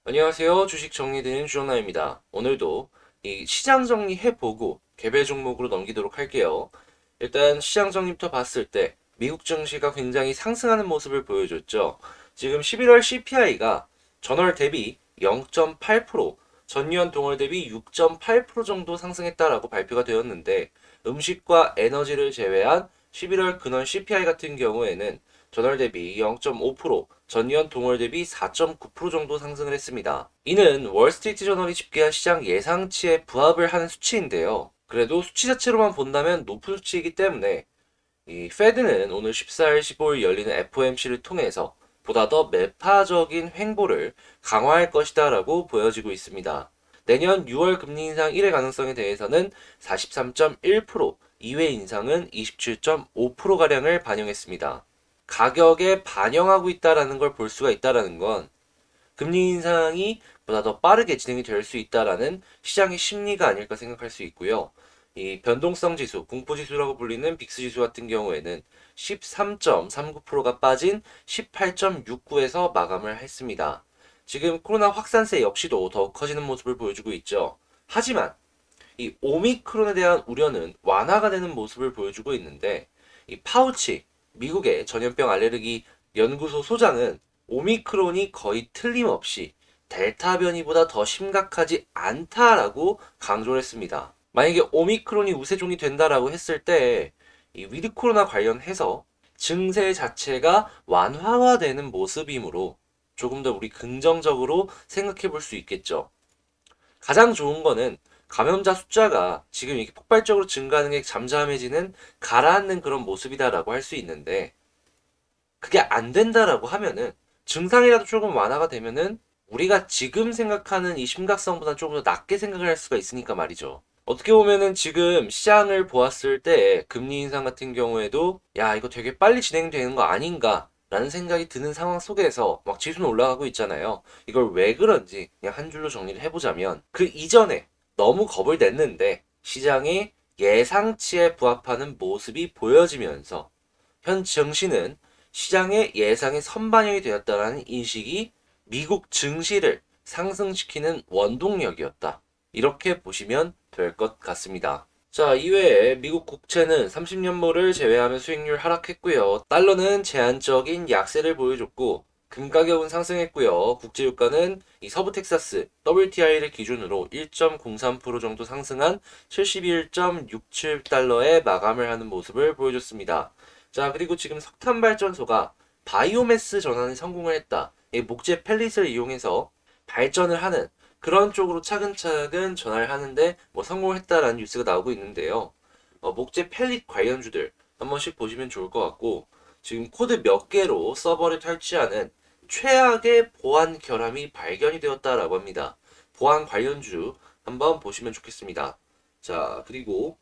안녕하세요. 주식 정리되는 주정남입니다. 오늘도 이 시장 정리해보고 개별 종목으로 넘기도록 할게요. 일단 시장 정리부터 봤을 때 미국 증시가 굉장히 상승하는 모습을 보여줬죠. 지금 11월 CPI가 전월 대비 0.8%, 전년 동월 대비 6.8% 정도 상승했다라고 발표가 되었는데 음식과 에너지를 제외한 11월 근원 CPI 같은 경우에는 전월 대비 0.5%, 전년 동월 대비 4.9% 정도 상승을 했습니다. 이는 월스트리트 저널이 집계한 시장 예상치에 부합을 하는 수치인데요. 그래도 수치 자체로만 본다면 높은 수치이기 때문에 이 페드는 오늘 14일, 15일 열리는 FOMC를 통해서 보다 더 매파적인 횡보를 강화할 것이다 라고 보여지고 있습니다. 내년 6월 금리 인상 1회 가능성에 대해서는 43.1%, 2회 인상은 27.5%가량을 반영했습니다. 가격에 반영하고 있다라는 걸 볼 수가 있다라는 건 금리 인상이 보다 더 빠르게 진행이 될 수 있다라는 시장의 심리가 아닐까 생각할 수 있고요. 이 변동성 지수, 공포 지수라고 불리는 빅스 지수 같은 경우에는 13.39%가 빠진 18.69에서 마감을 했습니다. 지금 코로나 확산세 역시도 더욱 커지는 모습을 보여주고 있죠. 하지만 이 오미크론에 대한 우려는 완화가 되는 모습을 보여주고 있는데 이 파우치 미국의 전염병 알레르기 연구소 소장은 오미크론이 거의 틀림없이 델타 변이보다 더 심각하지 않다라고 강조를 했습니다. 만약에 오미크론이 우세종이 된다라고 했을 때 이 위드 코로나 관련해서 증세 자체가 완화되는 모습이므로 조금 더 우리 긍정적으로 생각해 볼 수 있겠죠. 가장 좋은 거는 감염자 숫자가 지금 이렇게 폭발적으로 증가하는 게 잠잠해지는 가라앉는 그런 모습이다라고 할 수 있는데 그게 안 된다라고 하면은 증상이라도 조금 완화가 되면은 우리가 지금 생각하는 이 심각성보다 조금 더 낮게 생각을 할 수가 있으니까 말이죠. 어떻게 보면은 지금 시장을 보았을 때 금리 인상 같은 경우에도 야 이거 되게 빨리 진행되는 거 아닌가 라는 생각이 드는 상황 속에서 막 지수는 올라가고 있잖아요. 이걸 왜 그런지 그냥 한 줄로 정리를 해보자면 그 이전에 너무 겁을 냈는데 시장의 예상치에 부합하는 모습이 보여지면서 현 증시는 시장의 예상에 선반영이 되었다는 인식이 미국 증시를 상승시키는 원동력이었다. 이렇게 보시면 될 것 같습니다. 자, 이외에 미국 국채는 30년물을 제외하면 수익률 하락했고요. 달러는 제한적인 약세를 보여줬고 금 가격은 상승했고요. 국제유가는 이 서부 텍사스 WTI를 기준으로 1.03% 정도 상승한 71.67달러에 마감을 하는 모습을 보여줬습니다. 자, 그리고 지금 석탄 발전소가 바이오매스 전환에 성공을 했다. 이 목재 펠릿을 이용해서 발전을 하는 그런 쪽으로 차근차근 전환을 하는데 뭐 성공을 했다라는 뉴스가 나오고 있는데요. 목재 펠릿 관련주들 한 번씩 보시면 좋을 것 같고 지금 코드 몇 개로 서버를 탈취하는 최악의 보안 결함이 발견이 되었다라고 합니다. 보안 관련주 한번 보시면 좋겠습니다. 자, 그리고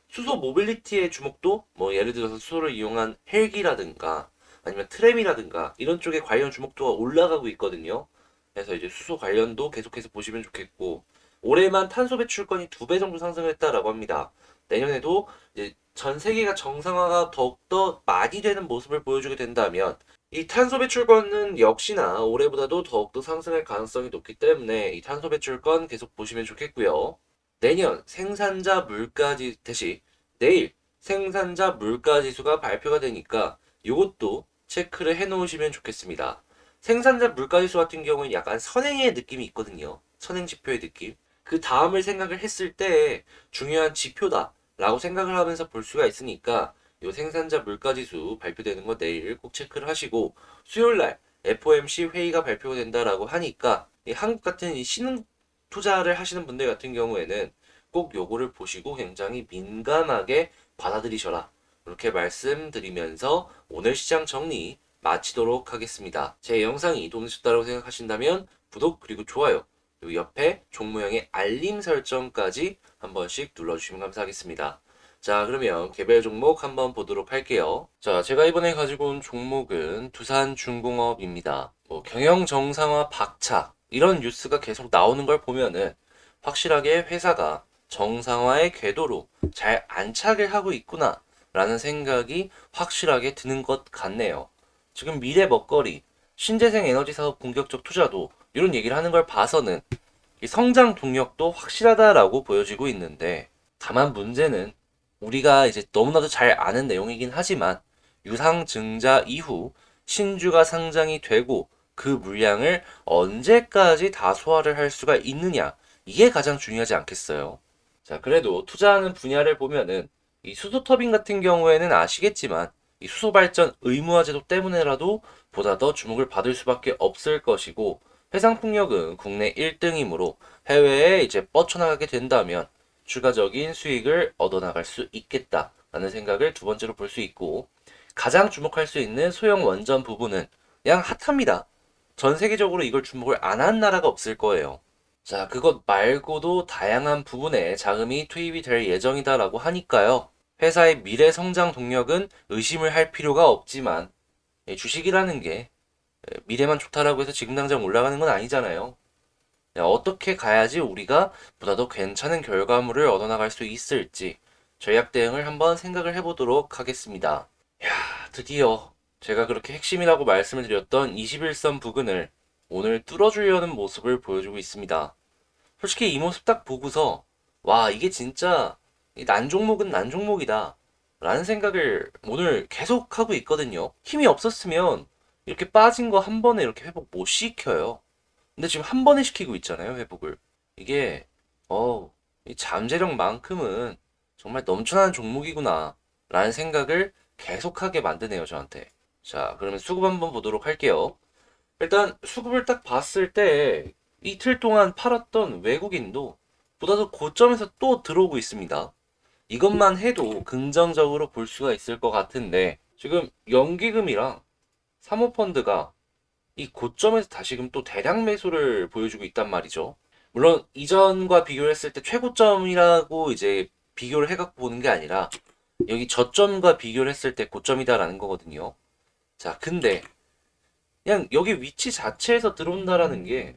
수소 모빌리티의 주목도 뭐 예를 들어서 수소를 이용한 헬기라든가 아니면 트램이라든가 이런 쪽에 관련 주목도가 올라가고 있거든요. 그래서 이제 수소 관련도 계속해서 보시면 좋겠고 올해만 탄소 배출권이 2배 정도 상승했다라고 합니다. 내년에도 이제 전 세계가 정상화가 더욱더 많이 되는 모습을 보여주게 된다면 이 탄소 배출권은 역시나 올해보다도 더욱더 상승할 가능성이 높기 때문에 이 탄소 배출권 계속 보시면 좋겠고요. 내년 생산자 물가지 대시 내일 생산자 물가지수가 발표가 되니까 이것도 체크를 해 놓으시면 좋겠습니다. 생산자 물가지수 같은 경우는 약간 선행의 느낌이 있거든요. 선행 지표의 느낌. 그 다음을 생각을 했을 때 중요한 지표다라고 생각을 하면서 볼 수가 있으니까 이 생산자 물가지수 발표되는 거 내일 꼭 체크를 하시고 수요일 날 FOMC 회의가 발표가 된다라고 하니까 이 한국 같은 이 신흥 투자를 하시는 분들 같은 경우에는 꼭 요거를 보시고 굉장히 민감하게 받아들이셔라. 이렇게 말씀드리면서 오늘 시장 정리 마치도록 하겠습니다. 제 영상이 도움이 되셨다고 생각하신다면 구독 그리고 좋아요 그리고 옆에 종모형의 알림 설정까지 한 번씩 눌러주시면 감사하겠습니다. 자, 그러면 개별 종목 한번 보도록 할게요. 자, 제가 이번에 가지고 온 종목은 두산중공업입니다. 뭐 경영 정상화 박차 이런 뉴스가 계속 나오는 걸 보면은 확실하게 회사가 정상화의 궤도로 잘 안착을 하고 있구나 라는 생각이 확실하게 드는 것 같네요. 지금 미래 먹거리, 신재생 에너지 사업 공격적 투자도 이런 얘기를 하는 걸 봐서는 이 성장 동력도 확실하다라고 보여지고 있는데, 다만 문제는 우리가 이제 너무나도 잘 아는 내용이긴 하지만 유상 증자 이후 신주가 상장이 되고 그 물량을 언제까지 다 소화를 할 수가 있느냐, 이게 가장 중요하지 않겠어요. 자, 그래도 투자하는 분야를 보면은 이 수소 터빈 같은 경우에는 아시겠지만 이 수소 발전 의무화 제도 때문에라도 보다 더 주목을 받을 수밖에 없을 것이고, 해상 풍력은 국내 1등이므로 해외에 이제 뻗쳐나가게 된다면 추가적인 수익을 얻어나갈 수 있겠다라는 생각을 두 번째로 볼 수 있고, 가장 주목할 수 있는 소형 원전 부분은 그냥 핫합니다. 전 세계적으로 이걸 주목을 안 한 나라가 없을 거예요. 자, 그것 말고도 다양한 부분에 자금이 투입이 될 예정이다라고 하니까요. 회사의 미래 성장 동력은 의심을 할 필요가 없지만, 주식이라는 게 미래만 좋다라고 해서 지금 당장 올라가는 건 아니잖아요. 어떻게 가야지 우리가 보다 더 괜찮은 결과물을 얻어나갈 수 있을지 전략 대응을 한번 생각을 해보도록 하겠습니다. 야, 드디어 제가 그렇게 핵심이라고 말씀을 드렸던 21선 부근을 오늘 뚫어주려는 모습을 보여주고 있습니다. 솔직히 이 모습 딱 보고서 와, 이게 진짜 난종목은 난종목이다 라는 생각을 오늘 계속 하고 있거든요. 힘이 없었으면 이렇게 빠진 거 한 번에 이렇게 회복 못 시켜요. 근데 지금 한 번에 시키고 있잖아요, 회복을. 이게 이 잠재력만큼은 정말 넘쳐나는 종목이구나 라는 생각을 계속하게 만드네요, 저한테. 자, 그러면 수급 한번 보도록 할게요. 일단 수급을 딱 봤을 때 이틀 동안 팔았던 외국인도 보다 더 고점에서 또 들어오고 있습니다. 이것만 해도 긍정적으로 볼 수가 있을 것 같은데, 지금 연기금이랑 사모펀드가 이 고점에서 다시금 또 대량 매수를 보여주고 있단 말이죠. 물론 이전과 비교를 했을 때 최고점이라고 이제 비교를 해갖고 보는 게 아니라 여기 저점과 비교를 했을 때 고점이다라는 거거든요. 자, 근데 그냥 여기 위치 자체에서 들어온다라는 게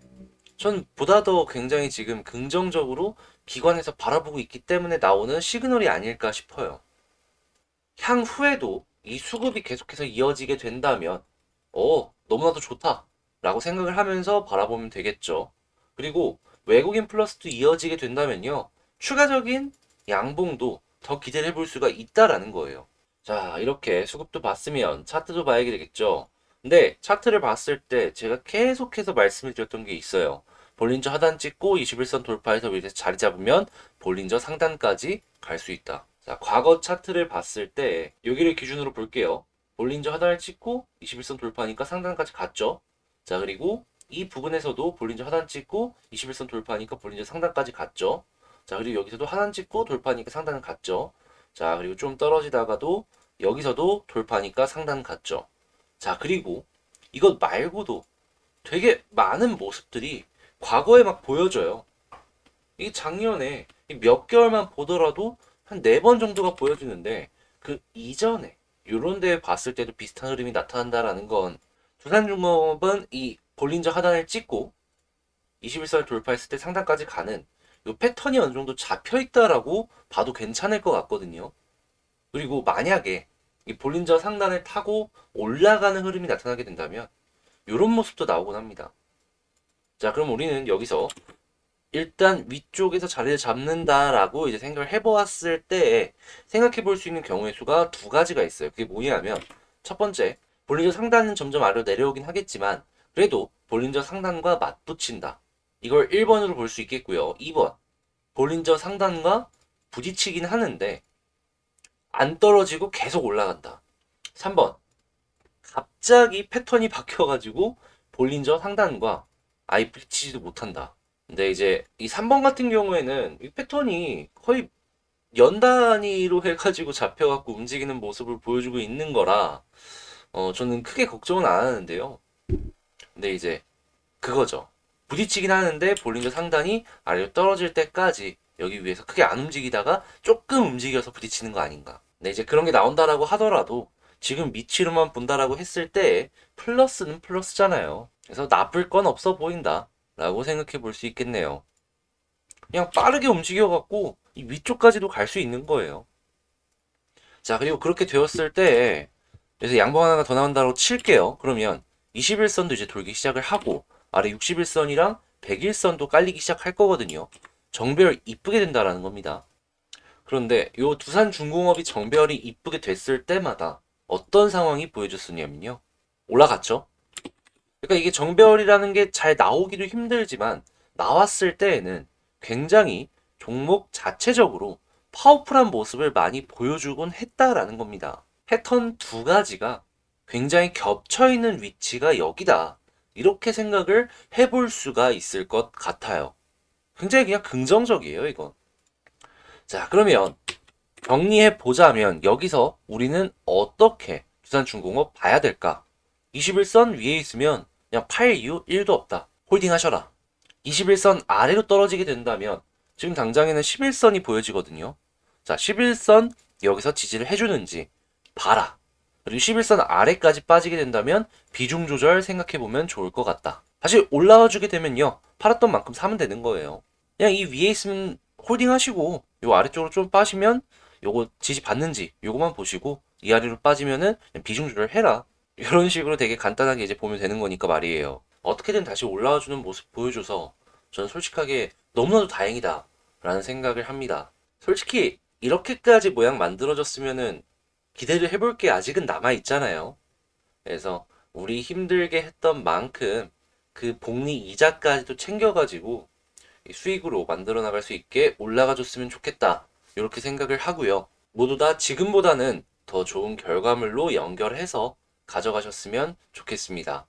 전 보다 더 굉장히 지금 긍정적으로 기관에서 바라보고 있기 때문에 나오는 시그널이 아닐까 싶어요. 향후에도 이 수급이 계속해서 이어지게 된다면 너무나도 좋다 라고 생각을 하면서 바라보면 되겠죠. 그리고 외국인 플러스도 이어지게 된다면요, 추가적인 양봉도 더 기대를 해볼 수가 있다라는 거예요. 자, 이렇게 수급도 봤으면 차트도 봐야 되겠죠. 근데 차트를 봤을 때 제가 계속해서 말씀을 드렸던 게 있어요. 볼린저 하단 찍고 21선 돌파해서 위에서 자리 잡으면 볼린저 상단까지 갈 수 있다. 자, 과거 차트를 봤을 때 여기를 기준으로 볼게요. 볼린저 하단을 찍고 21선 돌파하니까 상단까지 갔죠. 자, 그리고 이 부분에서도 볼린저 하단 찍고 21선 돌파하니까 볼린저 상단까지 갔죠. 자, 그리고 여기서도 하단 찍고 돌파하니까 상단은 갔죠. 자, 그리고 좀 떨어지다가도 여기서도 돌파하니까 상단 갔죠. 자, 그리고 이것 말고도 되게 많은 모습들이 과거에 막 보여져요. 이 작년에 몇 개월만 보더라도 한 4번 정도가 보여주는데, 그 이전에 요런 데 봤을 때도 비슷한 흐름이 나타난다라는 건, 두산중공업은 이 볼린저 하단을 찍고 21선을 돌파했을 때 상단까지 가는 요 패턴이 어느 정도 잡혀 있다라고 봐도 괜찮을 것 같거든요. 그리고 만약에 이 볼린저 상단을 타고 올라가는 흐름이 나타나게 된다면 이런 모습도 나오곤 합니다. 자, 그럼 우리는 여기서 일단 위쪽에서 자리를 잡는다라고 이제 생각을 해보았을 때 생각해 볼 수 있는 경우의 수가 두 가지가 있어요. 그게 뭐냐면, 첫 번째, 볼린저 상단은 점점 아래로 내려오긴 하겠지만 그래도 볼린저 상단과 맞붙인다. 이걸 1번으로 볼 수 있겠고요. 2번, 볼린저 상단과 부딪히긴 하는데 안 떨어지고 계속 올라간다. 3번, 갑자기 패턴이 바뀌어가지고 볼린저 상단과 아예 부딪히지도 못한다. 근데 이제 이 3번 같은 경우에는 이 패턴이 거의 연 단위로 해가지고 잡혀갖고 움직이는 모습을 보여주고 있는 거라 저는 크게 걱정은 안 하는데요. 근데 이제 그거죠. 부딪히긴 하는데 볼린저 상단이 아래로 떨어질 때까지 여기 위에서 크게 안 움직이다가 조금 움직여서 부딪히는 거 아닌가. 근데 이제 그런 게 나온다라고 하더라도 지금 미치로만 본다라고 했을 때 플러스는 플러스잖아요. 그래서 나쁠 건 없어 보인다 라고 생각해 볼 수 있겠네요. 그냥 빠르게 움직여갖고 이 위쪽까지도 갈 수 있는 거예요. 자, 그리고 그렇게 되었을 때 그래서 양봉 하나가 더 나온다고 칠게요. 그러면 21선도 이제 돌기 시작을 하고 아래 61선이랑 101선도 깔리기 시작할 거거든요. 정배열 이쁘게 된다라는 겁니다. 그런데 요 두산중공업이 정배열이 이쁘게 됐을 때마다 어떤 상황이 보여줬었냐면요. 올라갔죠. 그러니까 이게 정배열이라는 게 잘 나오기도 힘들지만 나왔을 때에는 굉장히 종목 자체적으로 파워풀한 모습을 많이 보여주곤 했다라는 겁니다. 패턴 두 가지가 굉장히 겹쳐 있는 위치가 여기다. 이렇게 생각을 해볼 수가 있을 것 같아요. 굉장히 그냥 긍정적이에요, 이건. 자, 그러면 정리해 보자면 여기서 우리는 어떻게 두산중공업 봐야 될까? 21선 위에 있으면 그냥 팔 이유 1도 없다. 홀딩 하셔라. 21선 아래로 떨어지게 된다면 지금 당장에는 11선이 보여지거든요. 자, 11선 여기서 지지를 해주는지 봐라. 그리고 11선 아래까지 빠지게 된다면 비중 조절 생각해보면 좋을 것 같다. 다시 올라와 주게 되면요. 팔았던 만큼 사면 되는 거예요. 그냥 이 위에 있으면 홀딩 하시고 요 아래쪽으로 좀 빠지면 요거 지지 받는지 요거만 보시고 이 아래로 빠지면은 그냥 비중 조절 해라. 이런 식으로 되게 간단하게 이제 보면 되는 거니까 말이에요. 어떻게든 다시 올라와주는 모습 보여줘서 저는 솔직하게 너무나도 다행이다 라는 생각을 합니다. 솔직히 이렇게까지 모양 만들어졌으면은 기대를 해볼 게 아직은 남아있잖아요. 그래서 우리 힘들게 했던 만큼 그 복리 이자까지도 챙겨가지고 수익으로 만들어 나갈 수 있게 올라가 줬으면 좋겠다. 이렇게 생각을 하고요. 모두 다 지금보다는 더 좋은 결과물로 연결해서 가져가셨으면 좋겠습니다.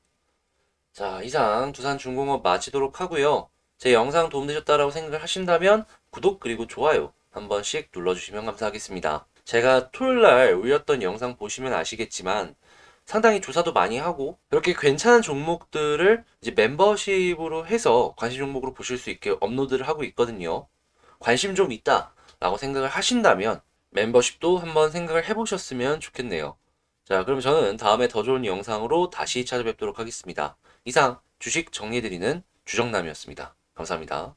자, 이상 두산중공업 마치도록 하고요. 제 영상 도움되셨다라고 생각을 하신다면 구독 그리고 좋아요 한 번씩 눌러주시면 감사하겠습니다. 제가 토요일날 올렸던 영상 보시면 아시겠지만 상당히 조사도 많이 하고 이렇게 괜찮은 종목들을 이제 멤버십으로 해서 관심 종목으로 보실 수 있게 업로드를 하고 있거든요. 관심 좀 있다 라고 생각을 하신다면 멤버십도 한번 생각을 해보셨으면 좋겠네요. 자, 그럼 저는 다음에 더 좋은 영상으로 다시 찾아뵙도록 하겠습니다. 이상 주식 정리해드리는 주정남이었습니다. 감사합니다.